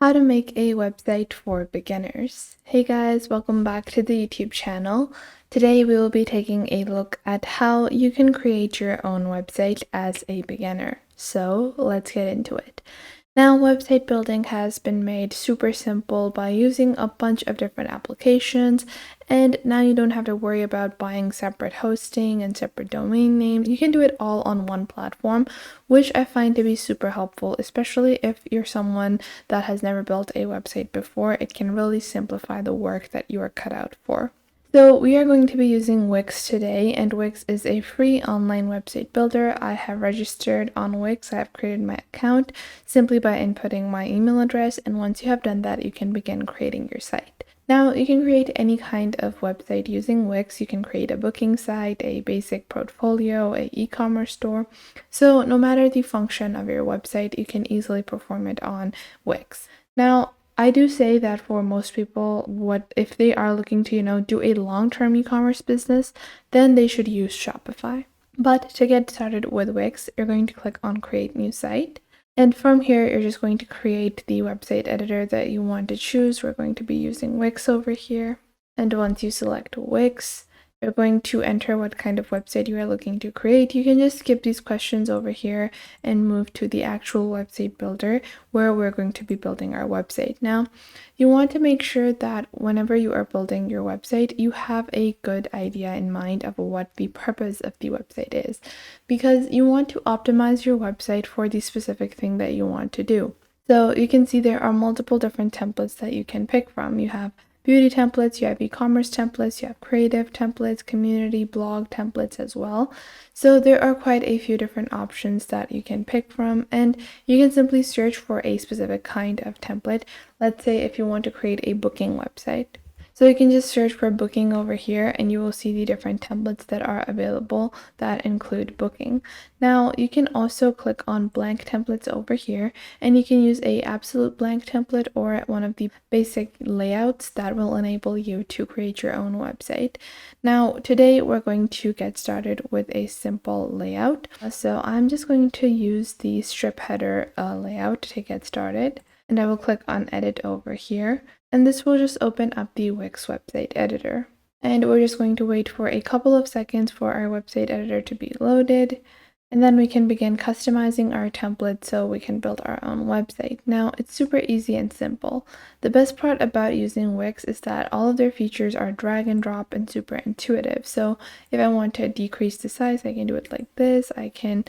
How to make a website for beginners. Hey guys, welcome back to the YouTube channel. Today we will be taking a look at how you can create your own website as a beginner. So let's get into it. Now, website building has been made super simple by using a bunch of different applications, and now you don't have to worry about buying separate hosting and separate domain names. You can do it all on one platform, which I find to be super helpful, especially if you're someone that has never built a website before. It can really simplify the work that you are cut out for. So we are going to be using Wix today, and Wix is a free online website builder. I have registered on Wix. I have created my account simply by inputting my email address, and once you have done that, you can begin creating your site. Now, you can create any kind of website using Wix. You can create a booking site, a basic portfolio, an e-commerce store. So no matter the function of your website, you can easily perform it on Wix. Now, I do say that for most people, what if they are looking to, do a long-term e-commerce business, then they should use Shopify. But to get started with Wix, you're going to click on Create New Site. And from here, you're just going to create the website editor that you want to choose. We're going to be using Wix over here. And once you select Wix, you're going to enter what kind of website you are looking to create. You can just skip these questions over here and move to the actual website builder where we're going to be building our website. Now, you want to make sure that whenever you are building your website, you have a good idea in mind of what the purpose of the website is, because you want to optimize your website for the specific thing that you want to do. So you can see there are multiple different templates that you can pick from. You have beauty templates, you have e-commerce templates, you have creative templates, community blog templates as well. So there are quite a few different options that you can pick from, and you can simply search for a specific kind of template. Let's say if you want to create a booking website. So you can just search for booking over here and you will see the different templates that are available that include booking. Now you can also click on blank templates over here, and you can use a absolute blank template or one of the basic layouts that will enable you to create your own website. Now today we're going to get started with a simple layout. So I'm just going to use the strip header layout to get started, and I will click on edit over here. And this will just open up the Wix website editor. And we're just going to wait for a couple of seconds for our website editor to be loaded. And then we can begin customizing our template so we can build our own website. Now, it's super easy and simple. The best part about using Wix is that all of their features are drag and drop and super intuitive. So if I want to decrease the size, I can do it like this. I can,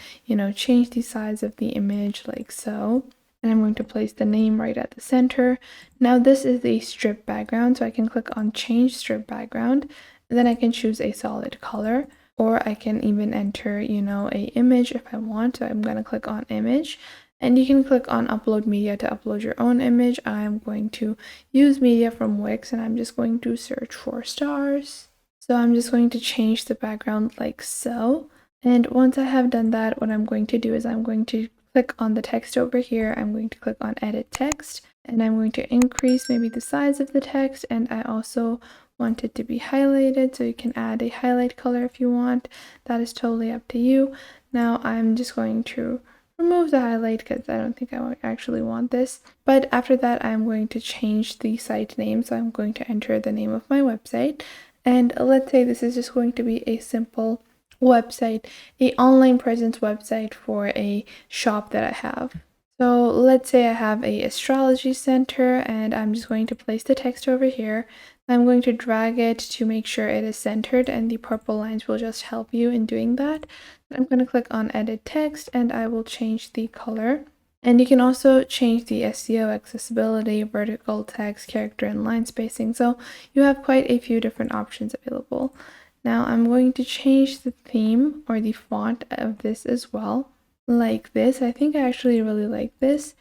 change the size of the image like so. And I'm going to place the name right at the center. Now this is the strip background, so I can click on change strip background. Then I can choose a solid color, or I can even enter, a image if I want. So I'm going to click on image, and you can click on upload media to upload your own image. I'm going to use media from Wix, and I'm just going to search for stars. So I'm just going to change the background like so. And once I have done that, what I'm going to do is I'm going to click on the text over here. I'm going to click on edit text, and I'm going to increase maybe the size of the text, and I also want it to be highlighted, so you can add a highlight color if you want. That is totally up to you. Now I'm just going to remove the highlight because I don't think I actually want this. But after that, I'm going to change the site name, so I'm going to enter the name of my website, and let's say this is just going to be a simple website, a online presence website for a shop that I have. So let's say I have a astrology center, and I'm just going to place the text over here. I'm going to drag it to make sure it is centered, and the purple lines will just help you in doing that. I'm going to click on edit text, and I will change the color. And you can also change the SEO, accessibility, vertical text, character, and line spacing. So you have quite a few different options available. Now I'm going to change the theme or the font of this as well, like this. I think I actually really like this.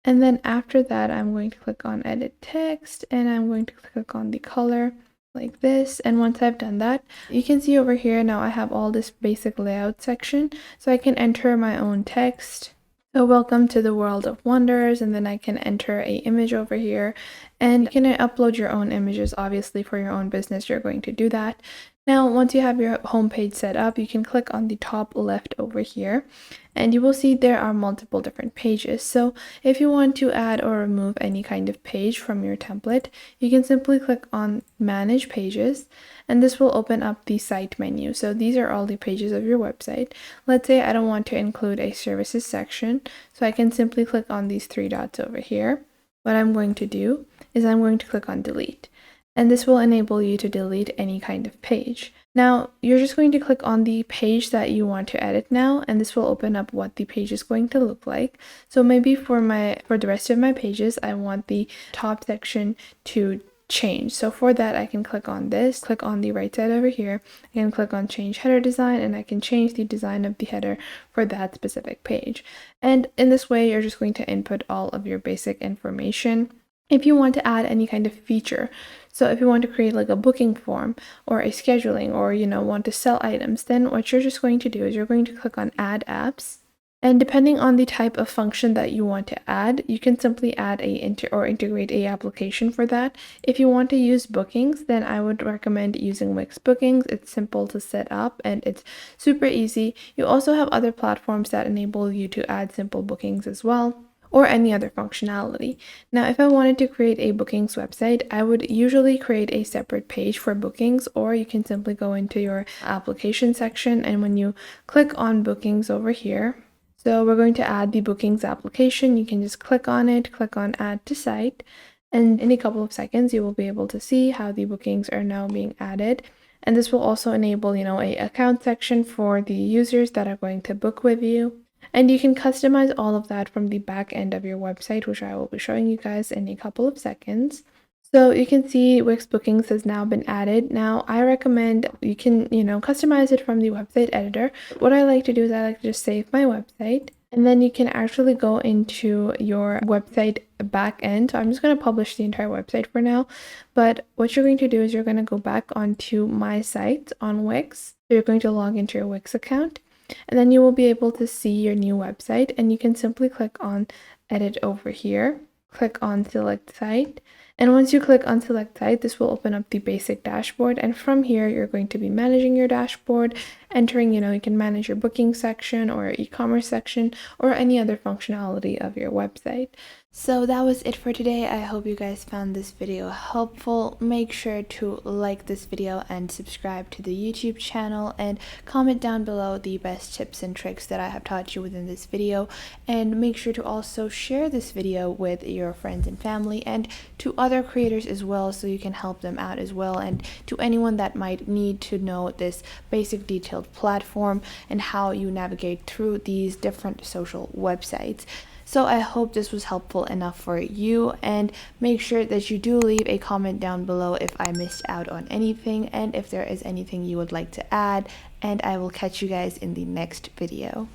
And then after that, I'm going to click on edit text, and I'm going to click on the color like this. And once I've done that, you can see over here now I have all this basic layout section, so I can enter my own text. So welcome to the world of wonders, and then I can enter a image over here, and you can upload your own images. Obviously for your own business you're going to do that. Now, once you have your home page set up, you can click on the top left over here, and you will see there are multiple different pages. So if you want to add or remove any kind of page from your template, you can simply click on Manage Pages, and this will open up the Site menu. So these are all the pages of your website. Let's say I don't want to include a services section, so I can simply click on these three dots over here. What I'm going to do is I'm going to click on Delete, and this will enable you to delete any kind of page. Now, you're just going to click on the page that you want to edit now, and this will open up what the page is going to look like. So maybe for the rest of my pages, I want the top section to change. So for that, I can click on this, click on the right side over here, I can click on Change Header Design, and I can change the design of the header for that specific page. And in this way, you're just going to input all of your basic information. If you want to add any kind of feature, so if you want to create like a booking form or a scheduling, or want to sell items, then what you're just going to do is you're going to click on Add Apps. And depending on the type of function that you want to add, you can simply add integrate a application for that. If you want to use bookings, then I would recommend using Wix Bookings. It's simple to set up and it's super easy. You also have other platforms that enable you to add simple bookings as well, or any other functionality. Now, if I wanted to create a bookings website, I would usually create a separate page for bookings, or you can simply go into your application section, and when you click on bookings over here, so we're going to add the bookings application. You can just click on it, click on Add to Site, and in a couple of seconds, you will be able to see how the bookings are now being added. And this will also enable, a account section for the users that are going to book with you. And you can customize all of that from the back end of your website, which I will be showing you guys in a couple of seconds. So you can see Wix Bookings has now been added. Now I recommend you can, customize it from the website editor. What I like to do is I like to just save my website, and then you can actually go into your website back end. So I'm just going to publish the entire website for now. But what you're going to do is you're going to go back onto My Site on Wix. So you're going to log into your Wix account, and then you will be able to see your new website, and you can simply click on Edit over here, click on Select Site, and once you click on Select Site, this will open up the basic dashboard, and from here you're going to be managing your dashboard, entering, you can manage your booking section or e-commerce section or any other functionality of your website. So that was it for today. I hope you guys found this video helpful. Make sure to like this video and subscribe to the YouTube channel, and comment down below the best tips and tricks that I have taught you within this video, and make sure to also share this video with your friends and family and to other creators as well, so you can help them out as well, and to anyone that might need to know this basic detailed platform and how you navigate through these different social websites. So I hope this was helpful enough for you, and make sure that you do leave a comment down below if I missed out on anything and if there is anything you would like to add, and I will catch you guys in the next video.